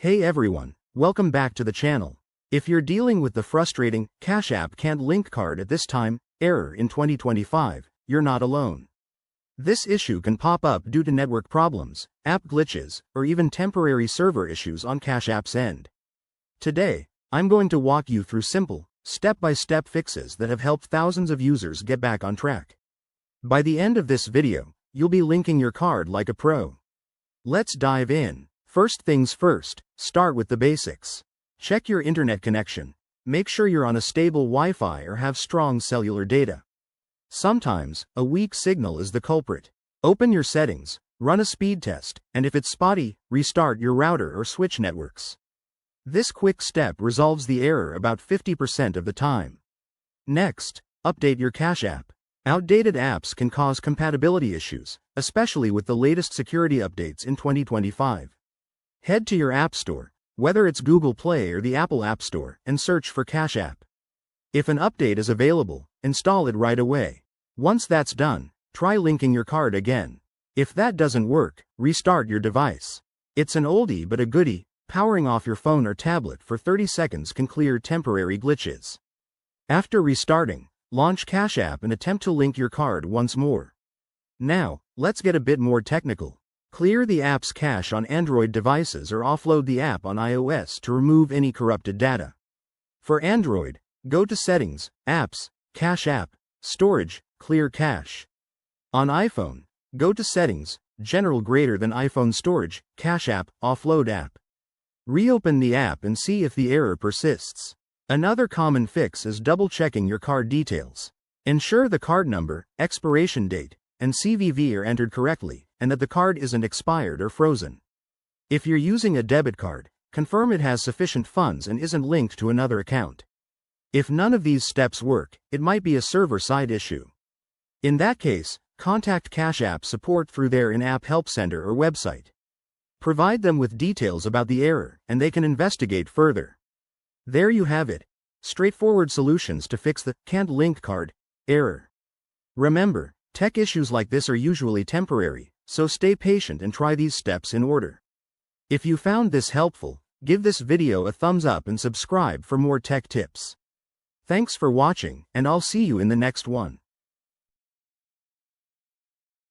Hey everyone, welcome back to the channel. If you're dealing with the frustrating Cash App can't link card at this time error in 2025, you're not alone. This issue can pop up due to network problems, app glitches, or even temporary server issues on Cash App's end. Today, I'm going to walk you through simple, step-by-step fixes that have helped thousands of users get back on track. By the end of this video, you'll be linking your card like a pro. Let's dive in. First things first, start with the basics. Check your internet connection. Make sure you're on a stable Wi-Fi or have strong cellular data. Sometimes, a weak signal is the culprit. Open your settings, run a speed test, and if it's spotty, restart your router or switch networks. This quick step resolves the error about 50% of the time. Next, update your Cash App. Outdated apps can cause compatibility issues, especially with the latest security updates in 2025. Head to your App Store, whether it's Google Play or the Apple App Store, and search for Cash App. If an update is available, install it right away. Once that's done, try linking your card again. If that doesn't work, restart your device. It's an oldie but a goodie. Powering off your phone or tablet for 30 seconds can clear temporary glitches. After restarting, launch Cash App and attempt to link your card once more. Now, let's get a bit more technical. Clear the app's cache on Android devices or offload the app on iOS to remove any corrupted data. For Android, go to Settings, Apps, Cash App, Storage, Clear Cache. On iPhone, go to Settings, General greater than iPhone Storage, Cash App, Offload App. Reopen the app and see if the error persists. Another common fix is double-checking your card details. Ensure the card number, expiration date, and CVV are entered correctly, and that the card isn't expired or frozen. If you're using a debit card, confirm it has sufficient funds and isn't linked to another account. If none of these steps work, it might be a server-side issue. In that case, contact Cash App support through their in-app help center or website. Provide them with details about the error, and they can investigate further. There you have it. Straightforward solutions to fix the can't link card error. Remember, tech issues like this are usually temporary, so stay patient and try these steps in order. If you found this helpful, give this video a thumbs up and subscribe for more tech tips. Thanks for watching, and I'll see you in the next one.